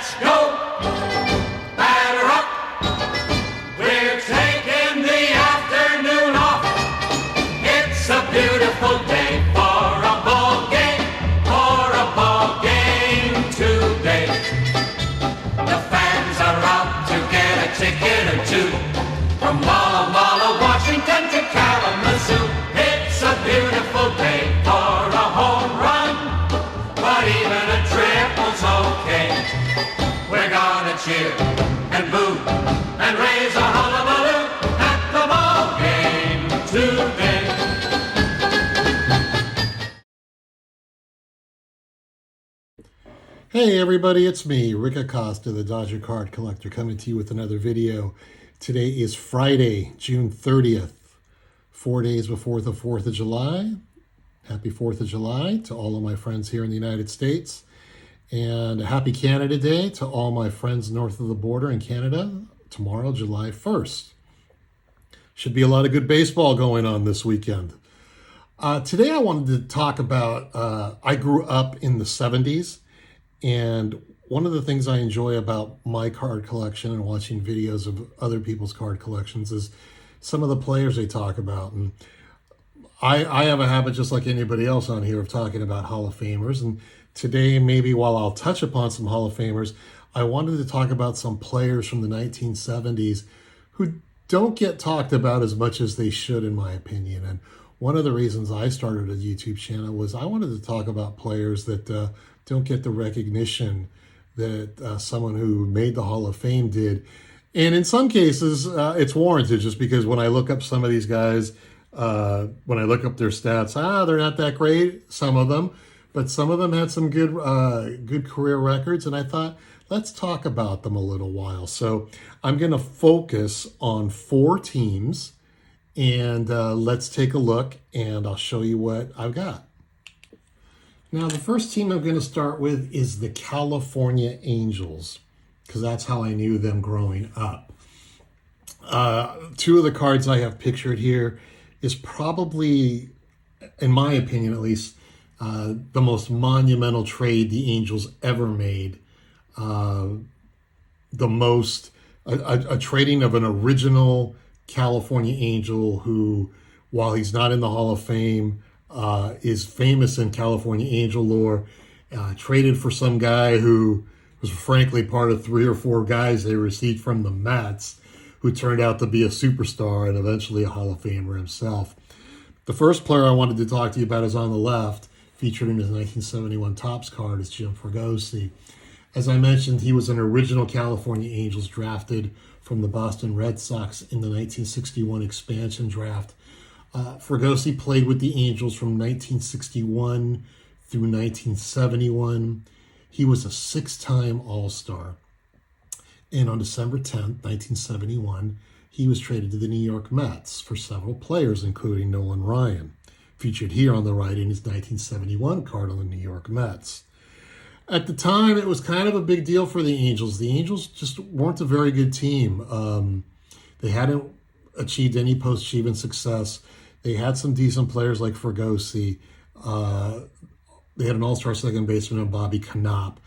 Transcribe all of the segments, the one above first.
Let's go. Batter up. We're taking the afternoon off. It's a beautiful day for a ball game. For a ball game today. The fans are out to get a ticket or two. From Walla Walla, Washington to Kalamazoo. It's a beautiful day for a home run. But even a triple's okay. We're gonna cheer and boo and raise a hullabaloo at the ball game today. Hey everybody, it's me, Rick Acosta, the Dodger Card Collector, coming to you with another video. Today is Friday, June 30th, 4 days before the 4th of July. Happy 4th of July to all of my friends here in the United States. And a happy Canada Day to all my friends north of the border in Canada, tomorrow, July 1st. Should be a lot of good baseball going on this weekend. Today I wanted to talk about, I grew up in the 70s, and one of the things I enjoy about my card collection and watching videos of other people's card collections is some of the players they talk about. And I have a habit, just like anybody else on here, of talking about Hall of Famers. And today, maybe while I'll touch upon some Hall of Famers, I wanted to talk about some players from the 1970s who don't get talked about as much as they should, in my opinion. And one of the reasons I started a YouTube channel was I wanted to talk about players that don't get the recognition that someone who made the Hall of Fame did. And in some cases, it's warranted, just because when I look up some of these guys, when I look up their stats, they're not that great, some of them, but some of them had some good career records, and I thought, let's talk about them a little while. So I'm going to focus on 4 teams, and let's take a look, and I'll show you what I've got. Now, the first team I'm going to start with is the California Angels, because that's how I knew them growing up. 2 of the cards I have pictured here is probably, in my opinion at least, the most monumental trade the Angels ever made. A trading of an original California Angel who, while he's not in the Hall of Fame, is famous in California Angel lore, traded for some guy who was frankly part of 3 or 4 guys they received from the Mets, who turned out to be a superstar and eventually a Hall of Famer himself. The first player I wanted to talk to you about is on the left, featured in his 1971 Topps card, is Jim Fregosi. As I mentioned, he was an original California Angels drafted from the Boston Red Sox in the 1961 expansion draft. Fregosi played with the Angels from 1961 through 1971. He was a 6-time All-Star. And on December 10th, 1971, he was traded to the New York Mets for several players, including Nolan Ryan, featured here on the right in his 1971 card on the New York Mets. At the time, it was kind of a big deal for the Angels. The Angels just weren't a very good team. They hadn't achieved any post-achievement success. They had some decent players like Fregosi. They had an all-star second baseman in Bobby Knopp.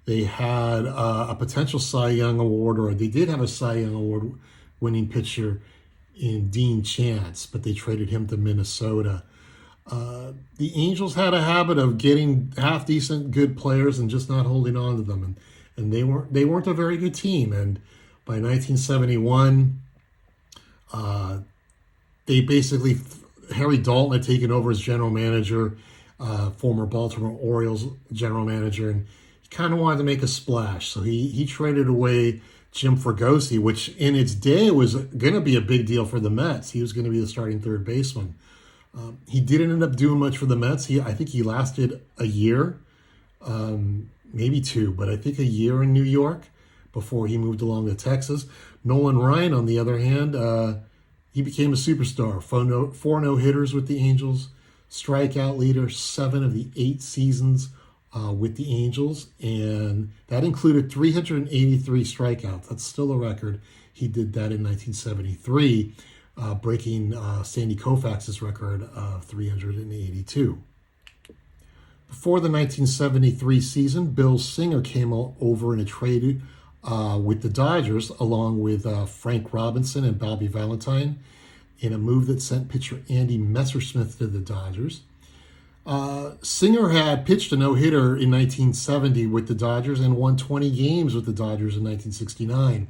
They had a potential Cy Young Award, or they did have a Cy Young Award winning pitcher in Dean Chance, but they traded him to Minnesota. The Angels had a habit of getting half-decent good players and just not holding on to them, and they weren't a very good team. And by 1971, they basically, Harry Dalton had taken over as general manager, former Baltimore Orioles general manager, and he kind of wanted to make a splash. So he traded away Jim Fregosi, which in its day was going to be a big deal for the Mets. He was going to be the starting third baseman. He didn't end up doing much for the Mets. I think he lasted a year, maybe 2, but I think a year in New York before he moved along to Texas. Nolan Ryan, on the other hand, he became a superstar. 4 no-hitters with the Angels, strikeout leader 7 of the 8 seasons with the Angels, and that included 383 strikeouts. That's still a record. He did that in 1973, breaking Sandy Koufax's record of 382. Before the 1973 season, Bill Singer came over in a trade with the Dodgers, along with Frank Robinson and Bobby Valentine, in a move that sent pitcher Andy Messersmith to the Dodgers. Singer had pitched a no-hitter in 1970 with the Dodgers and won 20 games with the Dodgers in 1969.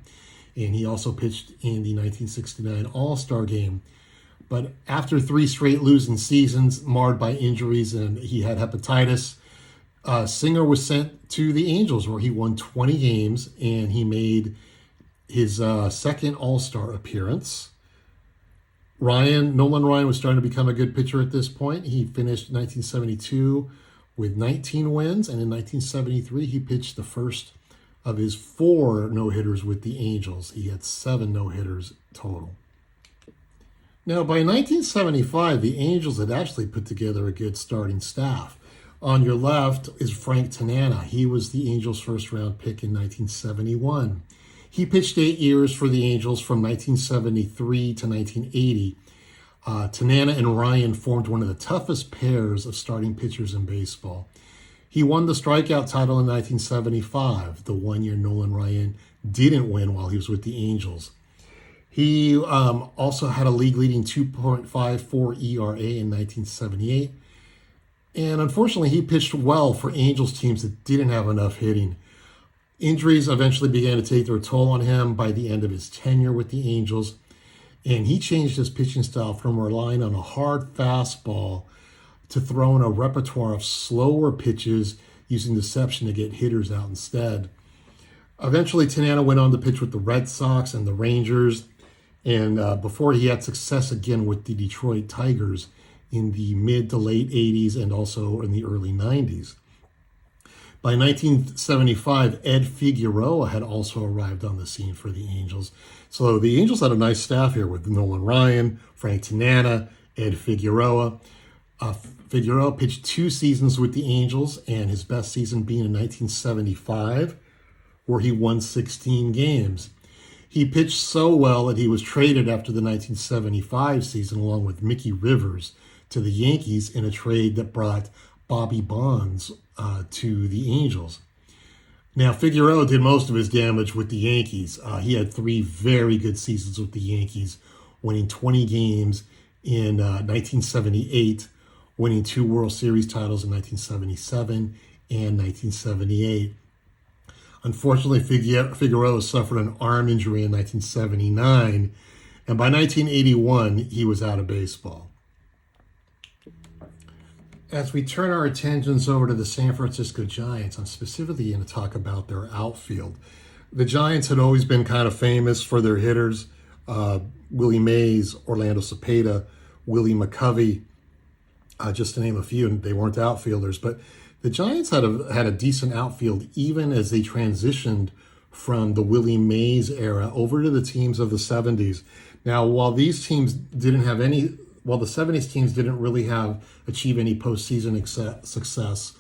And he also pitched in the 1969 All-Star Game. But after 3 straight losing seasons, marred by injuries, and he had hepatitis, Singer was sent to the Angels, where he won 20 games, and he made his second All-Star appearance. Nolan Ryan was starting to become a good pitcher at this point. He finished 1972 with 19 wins, and in 1973 he pitched the first of his 4 no-hitters with the Angels. He had 7 no-hitters total. Now, by 1975, the Angels had actually put together a good starting staff. On your left is Frank Tanana. He was the Angels' first-round pick in 1971. He pitched 8 years for the Angels from 1973 to 1980. Tanana and Ryan formed one of the toughest pairs of starting pitchers in baseball. He won the strikeout title in 1975, the 1 year Nolan Ryan didn't win while he was with the Angels. He also had a league-leading 2.54 ERA in 1978. And unfortunately, he pitched well for Angels teams that didn't have enough hitting. Injuries eventually began to take their toll on him by the end of his tenure with the Angels. And he changed his pitching style from relying on a hard fastball to throwing a repertoire of slower pitches using deception to get hitters out instead. Eventually, Tanana went on to pitch with the Red Sox and the Rangers, and before he had success again with the Detroit Tigers in the mid to late 80s and also in the early 90s. By 1975, Ed Figueroa had also arrived on the scene for the Angels. So the Angels had a nice staff here with Nolan Ryan, Frank Tanana, Ed Figueroa. Figueroa pitched 2 seasons with the Angels, and his best season being in 1975, where he won 16 games. He pitched so well that he was traded after the 1975 season, along with Mickey Rivers, to the Yankees in a trade that brought Bobby Bonds to the Angels. Now, Figueroa did most of his damage with the Yankees. He had 3 very good seasons with the Yankees, winning 20 games in 1978, winning 2 World Series titles in 1977 and 1978. Unfortunately, Figueroa suffered an arm injury in 1979, and by 1981, he was out of baseball. As we turn our attentions over to the San Francisco Giants, I'm specifically going to talk about their outfield. The Giants had always been kind of famous for their hitters, Willie Mays, Orlando Cepeda, Willie McCovey, just to name a few, and they weren't outfielders. But the Giants had a decent outfield even as they transitioned from the Willie Mays era over to the teams of the 70s. Now, while these teams didn't have any, while the 70s teams didn't really achieve any postseason success,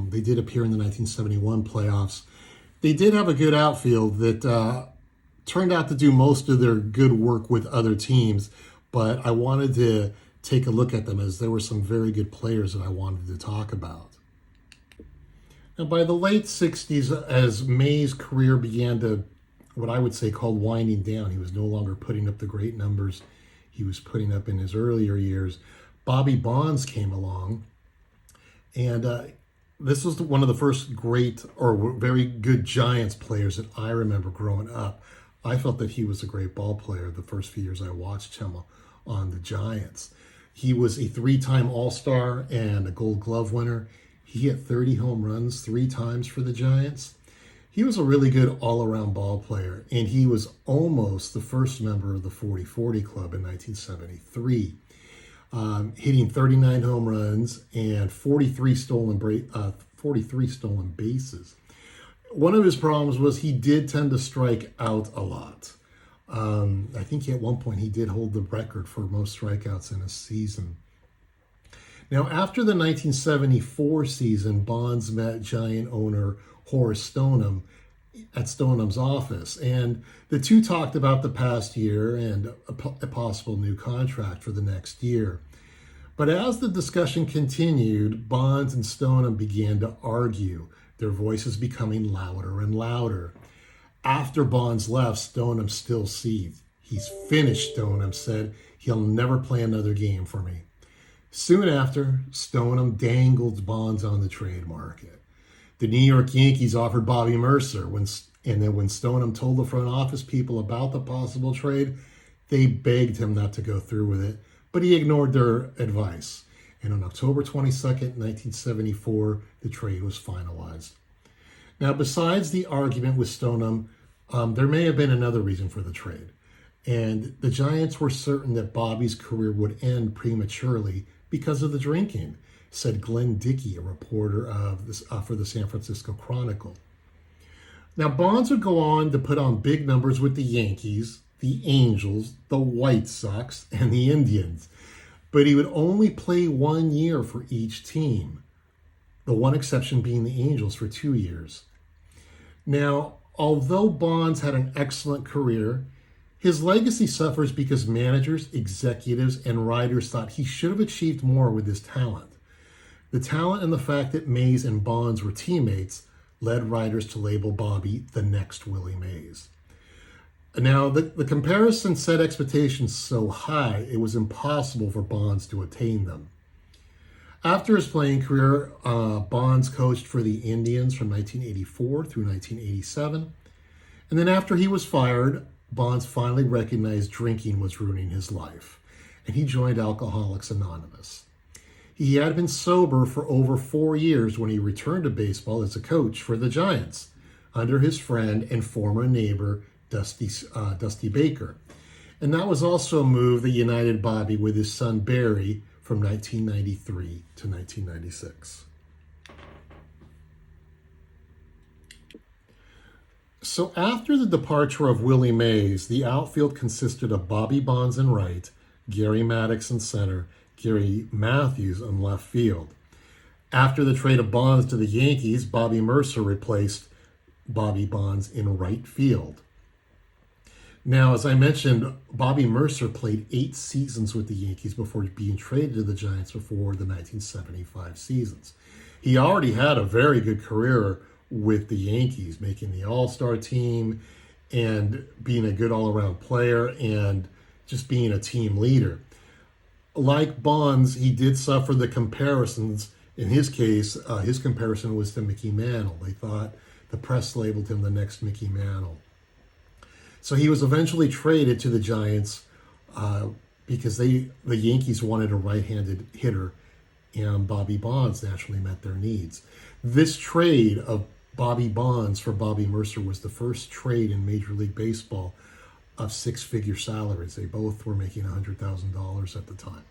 they did appear in the 1971 playoffs. They did have a good outfield that turned out to do most of their good work with other teams, but I wanted to take a look at them as there were some very good players that I wanted to talk about. Now, by the late 60s, as Mays' career began to, what I would say, called winding down, he was no longer putting up the great numbers he was putting up in his earlier years. Bobby Bonds came along, and this was one of the first great or very good Giants players that I remember growing up. I felt that he was a great ball player the first few years I watched him on the Giants. He was a 3-time All-Star and a Gold Glove winner. He hit 30 home runs 3 times for the Giants. He was a really good all-around ball player, and he was almost the first member of the 40-40 Club in 1973, hitting 39 home runs and 43 stolen bases. One of his problems was he did tend to strike out a lot. I think at one point he did hold the record for most strikeouts in a season. Now, after the 1974 season, Bonds met Giant owner Horace Stoneham at Stoneham's office, and the two talked about the past year and a possible new contract for the next year. But as the discussion continued, Bonds and Stoneham began to argue, their voices becoming louder and louder. After Bonds left, Stoneham still seethed. "He's finished," Stoneham said. "He'll never play another game for me." Soon after, Stoneham dangled Bonds on the trade market. The New York Yankees offered Bobby Mercer, and then when Stoneham told the front office people about the possible trade, they begged him not to go through with it, but he ignored their advice. And on October 22nd, 1974, the trade was finalized. Now, besides the argument with Stoneham, there may have been another reason for the trade. And the Giants were certain that Bobby's career would end prematurely because of the drinking, said Glenn Dickey, a reporter for the San Francisco Chronicle. Now, Bonds would go on to put on big numbers with the Yankees, the Angels, the White Sox, and the Indians. But he would only play 1 year for each team, the one exception being the Angels for 2 years. Now, although Bonds had an excellent career, his legacy suffers because managers, executives, and writers thought he should have achieved more with his talent. The talent and the fact that Mays and Bonds were teammates led writers to label Bobby the next Willie Mays. Now, the comparison set expectations so high, it was impossible for Bonds to attain them. After his playing career, Bonds coached for the Indians from 1984 through 1987. And then after he was fired, Bonds finally recognized drinking was ruining his life, and he joined Alcoholics Anonymous. He had been sober for over 4 years when he returned to baseball as a coach for the Giants, under his friend and former neighbor, Dusty Baker. And that was also a move that united Bobby with his son Barry from 1993 to 1996. So after the departure of Willie Mays, the outfield consisted of Bobby Bonds in right, Gary Maddox in center, Gary Matthews in left field. After the trade of Bonds to the Yankees, Bobby Mercer replaced Bobby Bonds in right field. Now, as I mentioned, Bobby Mercer played 8 seasons with the Yankees before being traded to the Giants before the 1975 seasons. He already had a very good career with the Yankees, making the All-Star team and being a good all-around player and just being a team leader. Like Bonds, he did suffer the comparisons. In his case, his comparison was to Mickey Mantle. They thought the press labeled him the next Mickey Mantle. So he was eventually traded to the Giants because the Yankees wanted a right-handed hitter, and Bobby Bonds naturally met their needs. This trade of Bobby Bonds for Bobby Mercer was the first trade in Major League Baseball of 6-figure salaries. They both were making $100,000 at the time.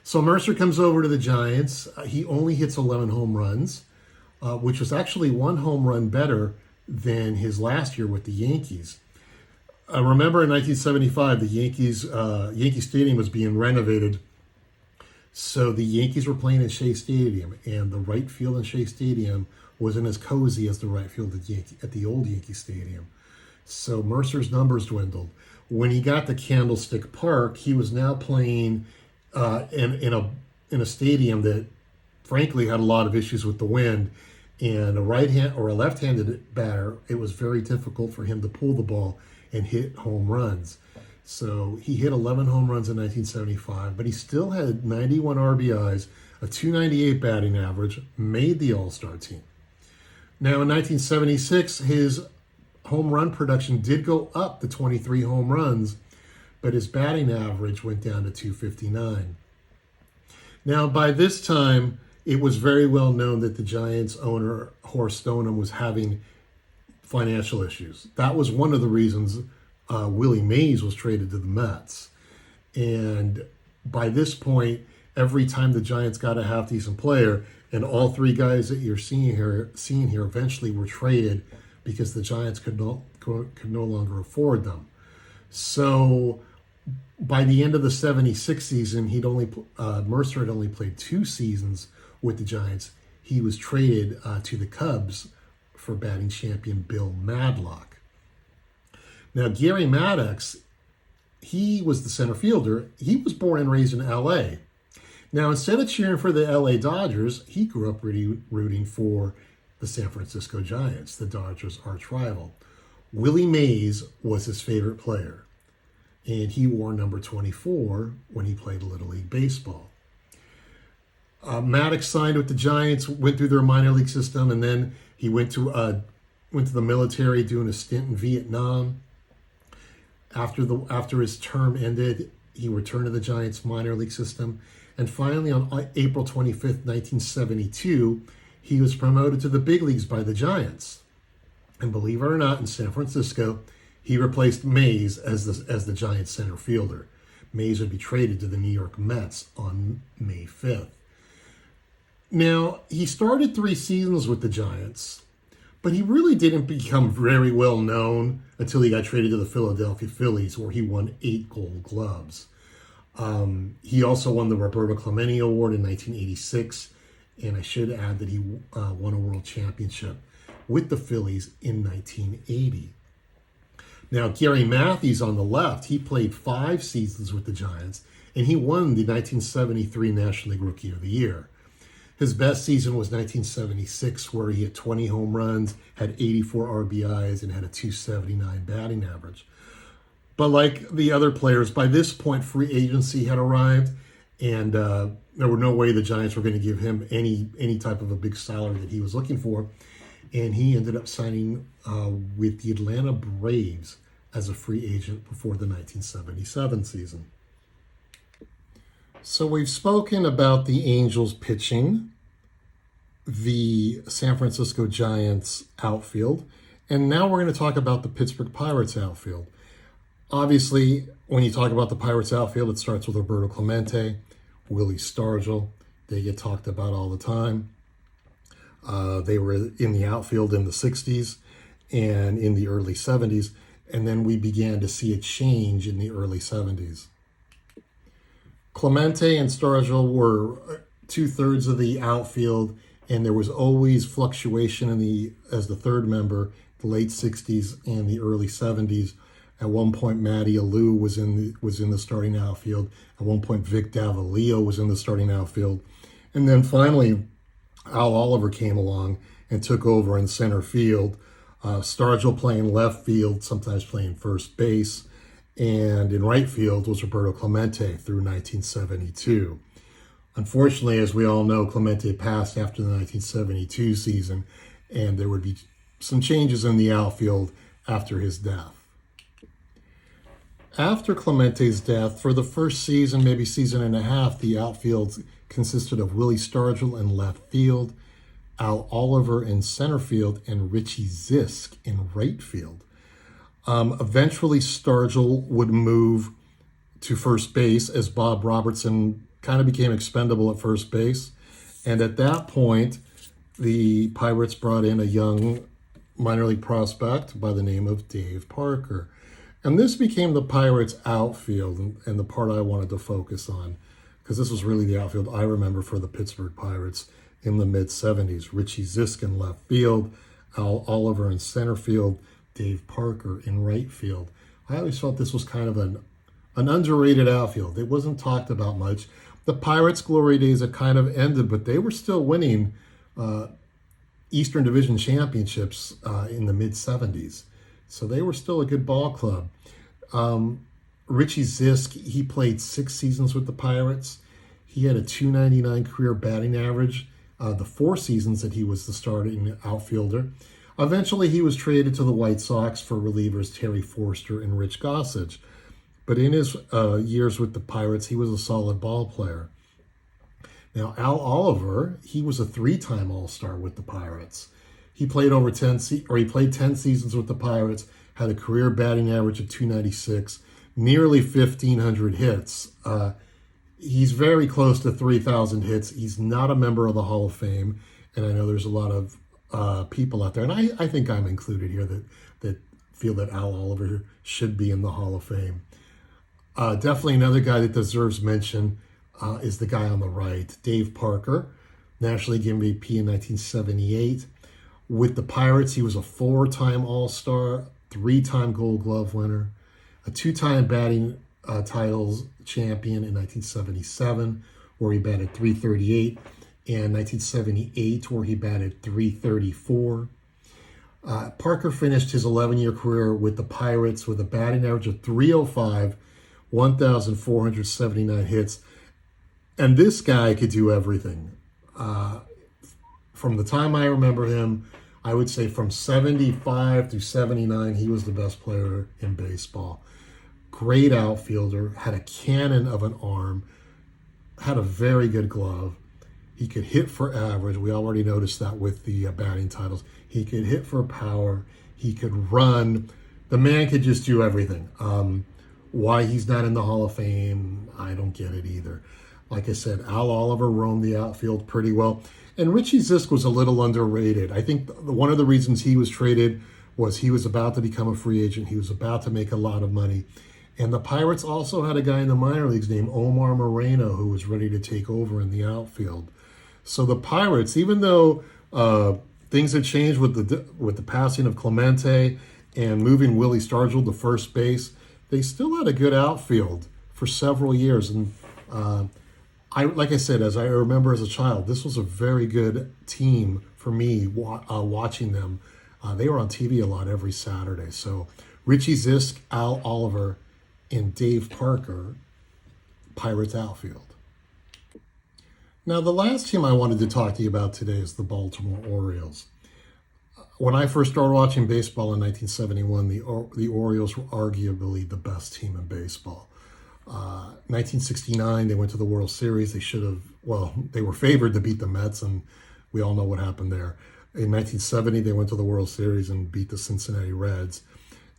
So Mercer comes over to the Giants. He only hits 11 home runs, which was actually 1 home run better than his last year with the Yankees. Remember in 1975, the Yankee Stadium was being renovated. So the Yankees were playing in Shea Stadium, and the right field in Shea Stadium wasn't as cozy as the right field at the old Yankee Stadium. So Mercer's numbers dwindled. When he got to Candlestick Park, he was now playing in a stadium that frankly had a lot of issues with the wind, and a left-handed batter, it was very difficult for him to pull the ball and hit home runs. So he hit 11 home runs in 1975, but he still had 91 RBIs, a .298 batting average, made the All-Star team. Now in 1976, his home run production did go up to 23 home runs, but his batting average went down to .259. Now by this time, it was very well known that the Giants owner, Horace Stoneham, was having financial issues. That was one of the reasons Willie Mays was traded to the Mets. And by this point, every time the Giants got a half-decent player, and all 3 guys that you're seeing here eventually were traded because the Giants could no longer afford them. So by the end of the 76 season, Mercer had only played 2 seasons with the Giants. He was traded to the Cubs for batting champion Bill Madlock. Now, Gary Maddox, he was the center fielder. He was born and raised in L.A., Now, instead of cheering for the LA Dodgers, he grew up really rooting for the San Francisco Giants, the Dodgers' arch rival. Willie Mays was his favorite player, and he wore number 24 when he played Little League Baseball. Maddox signed with the Giants, went through their minor league system, and then he went to the military, doing a stint in Vietnam. After his term ended, he returned to the Giants minor league system, and finally on April 25th, 1972, he was promoted to the big leagues by the Giants. And believe it or not, in San Francisco, he replaced Mays as the Giants center fielder. Mays would be traded to the New York Mets on May 5th. Now, he started 3 seasons with the Giants, but he really didn't become very well known until he got traded to the Philadelphia Phillies, where he won 8 Gold Gloves. He also won the Roberto Clemente Award in 1986, and I should add that he won a world championship with the Phillies in 1980. Now, Gary Matthews on the left, he played 5 seasons with the Giants, and he won the 1973 National League Rookie of the Year. His best season was 1976, where he had 20 home runs, had 84 RBIs, and had a .279 batting average. But like the other players, by this point, free agency had arrived, and there were no way the Giants were going to give him any type of a big salary that he was looking for. And he ended up signing with the Atlanta Braves as a free agent before the 1977 season. So we've spoken about the Angels pitching, the San Francisco Giants outfield, and now we're going to talk about the Pittsburgh Pirates outfield. Obviously, when you talk about the Pirates outfield, it starts with Roberto Clemente, Willie Stargell. They get talked about all the time. They were in the outfield in the 60s and in the early 70s, and then we began to see a change in the early 70s. Clemente and Stargell were 2/3 of the outfield, and there was always fluctuation as the third member, the late 60s and the early 70s. At one point, Matty Alou was in the starting outfield. At one point, Vic Davalillo was in the starting outfield. And then finally, Al Oliver came along and took over in center field. Stargell playing left field, sometimes playing first base. And in right field was Roberto Clemente through 1972. Unfortunately, as we all know, Clemente passed after the 1972 season, and there would be some changes in the outfield after his death. After Clemente's death, for the first season, maybe season and a half, the outfield consisted of Willie Stargell in left field, Al Oliver in center field, and Richie Zisk in right field. Eventually, Stargell would move to first base as Bob Robertson kind of became expendable at first base. And at that point, the Pirates brought in a young minor league prospect by the name of Dave Parker. And this became the Pirates outfield, and the part I wanted to focus on, because this was really the outfield I remember for the Pittsburgh Pirates in the mid-70s. Richie Zisk in left field, Al Oliver in center field, Dave Parker in right field. I always felt this was kind of an underrated outfield. It wasn't talked about much. The Pirates' glory days had kind of ended, but they were still winning Eastern Division championships in the mid-70s. So they were still a good ball club. Richie Zisk, he played 6 seasons with the Pirates. He had a .299 career batting average the 4 seasons that he was the starting outfielder. Eventually, he was traded to the White Sox for relievers Terry Forster and Rich Gossage. But in his years with the Pirates, he was a solid ball player. Now, Al Oliver, he was a 3-time All-Star with the Pirates. He played 10 seasons with the Pirates, had a career batting average of .296, nearly 1,500 hits. He's very close to 3,000 hits. He's not a member of the Hall of Fame, and I know there's a lot of people out there, and I think I'm included here, that feel that Al Oliver should be in the Hall of Fame. Definitely another guy that deserves mention is the guy on the right, Dave Parker, National League MVP in 1978. With the Pirates, he was a 4-time All-Star, 3-time Gold Glove winner, a 2-time batting titles champion in 1977, where he batted 338, and 1978, where he batted 334. Parker finished his 11-year career with the Pirates with a batting average of 305, 1,479 hits. And this guy could do everything. From the time I remember him, I would say from 75 through 79, he was the best player in baseball. Great outfielder, had a cannon of an arm, had a very good glove. He could hit for average. We already noticed that with the batting titles. He could hit for power. He could run. The man could just do everything. Why he's not in the Hall of Fame, I don't get it either. Like I said, Al Oliver roamed the outfield pretty well. And Richie Zisk was a little underrated. I think one of the reasons he was traded was he was about to become a free agent. He was about to make a lot of money. And the Pirates also had a guy in the minor leagues named Omar Moreno who was ready to take over in the outfield. So the Pirates, even though things had changed with the passing of Clemente and moving Willie Stargell to first base, they still had a good outfield for several years. And like I said, as I remember as a child, this was a very good team for me watching them. They were on TV a lot every Saturday. So Richie Zisk, Al Oliver, and Dave Parker, Pirates outfield. Now, the last team I wanted to talk to you about today is the Baltimore Orioles. When I first started watching baseball in 1971, the Orioles were arguably the best team in baseball. 1969, they went to the World Series. They were favored to beat the Mets, and we all know what happened there. In 1970, they went to the World Series and beat the Cincinnati Reds.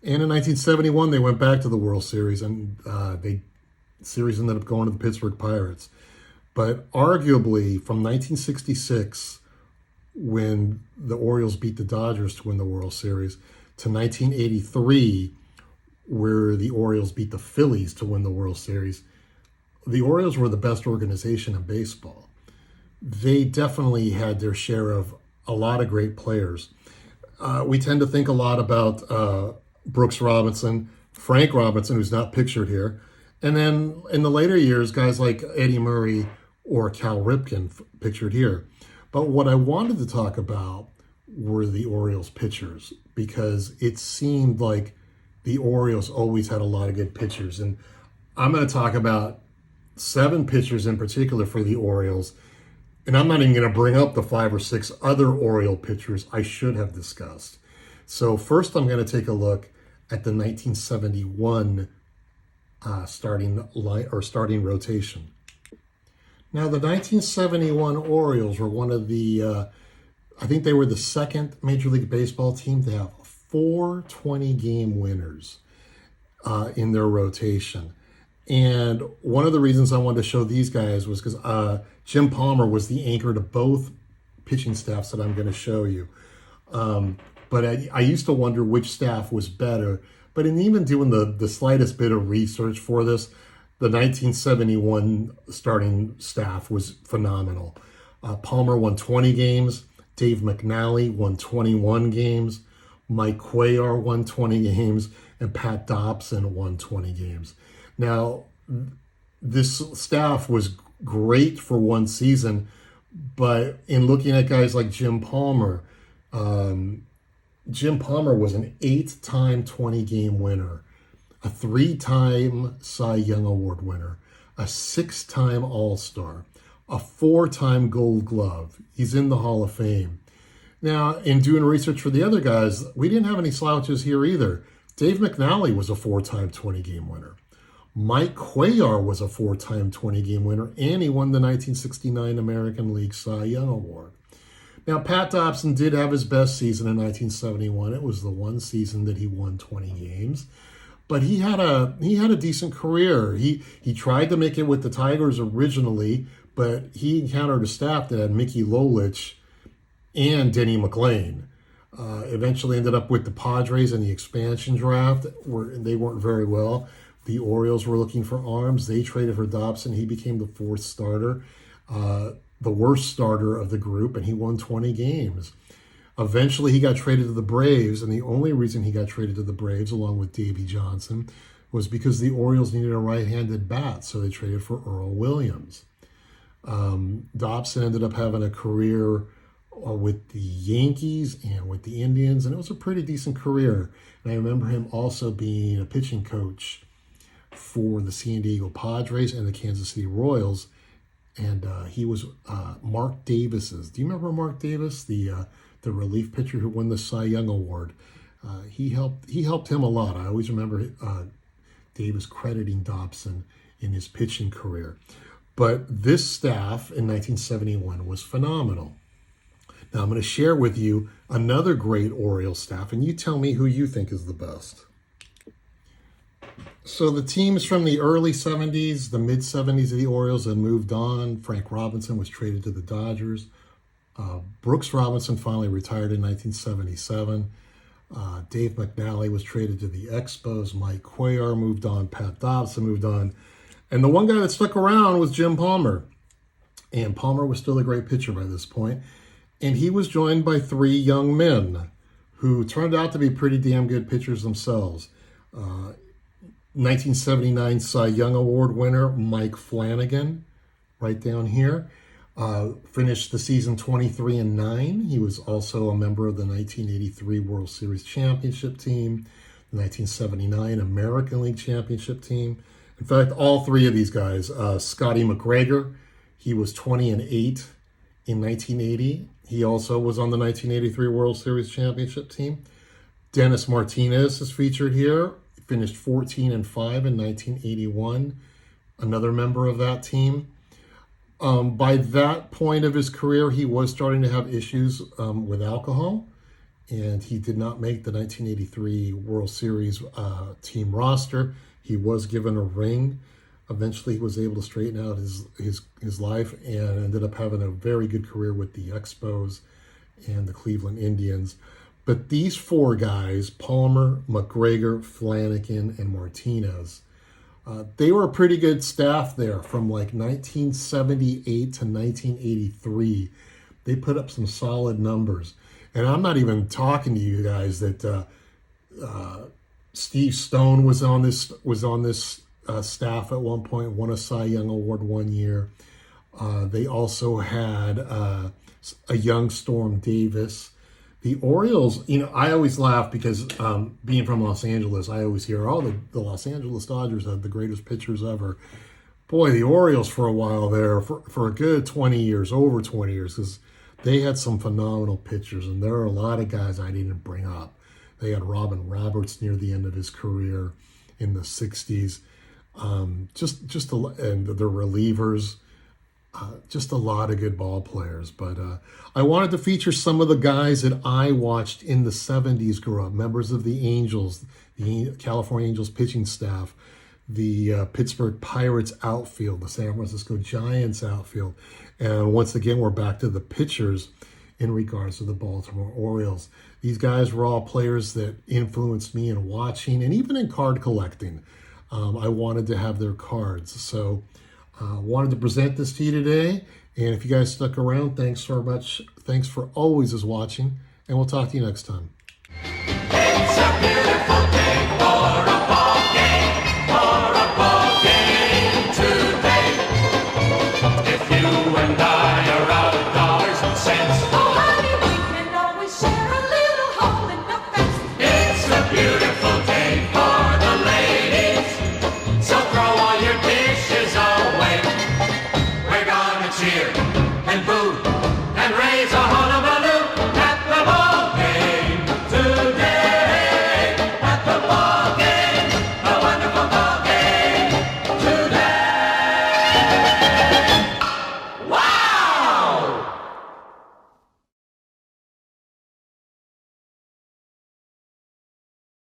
And in 1971, they went back to the World Series, and the series ended up going to the Pittsburgh Pirates. But arguably, from 1966, when the Orioles beat the Dodgers to win the World Series, to 1983, where the Orioles beat the Phillies to win the World Series, the Orioles were the best organization in baseball. They definitely had their share of a lot of great players. We tend to think a lot about Brooks Robinson, Frank Robinson, who's not pictured here, and then in the later years, guys like Eddie Murray or Cal Ripken, pictured here. But what I wanted to talk about were the Orioles pitchers, because it seemed like the Orioles always had a lot of good pitchers. And I'm going to talk about 7 pitchers in particular for the Orioles. And I'm not even going to bring up the 5 or 6 other Oriole pitchers I should have discussed. So first, I'm going to take a look at the 1971 starting rotation. Now, the 1971 Orioles were one of the, I think they were the second Major League Baseball team to have 4 20-game winners in their rotation. And one of the reasons I wanted to show these guys was because Jim Palmer was the anchor to both pitching staffs that I'm going to show you. But I used to wonder which staff was better. But in even doing the slightest bit of research for this, the 1971 starting staff was phenomenal. Palmer won 20 games. Dave McNally won 21 games. Mike Cuellar won 20 games. And Pat Dobson won 20 games. Now, this staff was great for one season, but in looking at guys like Jim Palmer was an 8-time 20-game winner, a 3-time Cy Young Award winner, a 6-time All-Star, a 4-time Gold Glove. He's in the Hall of Fame. Now, in doing research for the other guys, we didn't have any slouches here either. Dave McNally was a 4-time 20-game winner. Mike Cuellar was a 4-time 20-game winner, and he won the 1969 American League Cy Young Award. Now, Pat Dobson did have his best season in 1971. It was the one season that he won 20 games. But he had a decent career. He tried to make it with the Tigers originally, but he encountered a staff that had Mickey Lolich and Denny McLain. Eventually ended up with the Padres in the expansion draft, where they weren't very well. The Orioles were looking for arms. They traded for Dobson. He became the 4th starter, the worst starter of the group, and he won 20 games. Eventually, he got traded to the Braves, and the only reason he got traded to the Braves, along with Davey Johnson, was because the Orioles needed a right-handed bat, so they traded for Earl Williams. Dobson ended up having a career with the Yankees and with the Indians, and it was a pretty decent career. And I remember him also being a pitching coach for the San Diego Padres and the Kansas City Royals. And he was Mark Davis's. Do you remember Mark Davis, the relief pitcher who won the Cy Young Award? He helped him a lot. I always remember Davis crediting Dobson in his pitching career. But this staff in 1971 was phenomenal. Now I'm going to share with you another great Orioles staff, and you tell me who you think is the best. So the teams from the early 70s, the mid 70s of the Orioles had moved on. Frank Robinson was traded to the Dodgers. Brooks Robinson finally retired in 1977. Dave McNally was traded to the Expos. Mike Cuellar moved on. Pat Dobson moved on. And the one guy that stuck around was Jim Palmer. And Palmer was still a great pitcher by this point. And he was joined by three young men who turned out to be pretty damn good pitchers themselves. 1979 Cy Young Award winner Mike Flanagan, right down here, finished the season 23-9. He was also a member of the 1983 World Series Championship team, the 1979 American League Championship team. In fact, all three of these guys, Scotty McGregor, he was 20-8 in 1980. He also was on the 1983 World Series Championship team. Dennis Martinez is featured here. Finished 14-5 in 1981. Another member of that team. By that point of his career, he was starting to have issues with alcohol, and he did not make the 1983 World Series team roster. He was given a ring. Eventually, he was able to straighten out his life and ended up having a very good career with the Expos and the Cleveland Indians. But these four guys, Palmer, McGregor, Flanagan, and Martinez, they were a pretty good staff there from like 1978 to 1983. They put up some solid numbers. And I'm not even talking to you guys that Steve Stone was on this staff at one point, won a Cy Young Award one year. They also had a young Storm Davis. The Orioles, I always laugh because being from Los Angeles, I always hear, the Los Angeles Dodgers had the greatest pitchers ever. Boy, the Orioles for a while there, for a good 20 years, over 20 years, because they had some phenomenal pitchers, and there are a lot of guys I didn't bring up. They had Robin Roberts near the end of his career in the 60s. And the relievers. Just a lot of good ball players. But I wanted to feature some of the guys that I watched in the 70s grow up, members of the Angels, the California Angels pitching staff, the Pittsburgh Pirates outfield, the San Francisco Giants outfield. And once again, we're back to the pitchers in regards to the Baltimore Orioles. These guys were all players that influenced me in watching and even in card collecting. I wanted to have their cards. So wanted to present this to you today. And if you guys stuck around, thanks so much. Thanks for always watching. And we'll talk to you next time.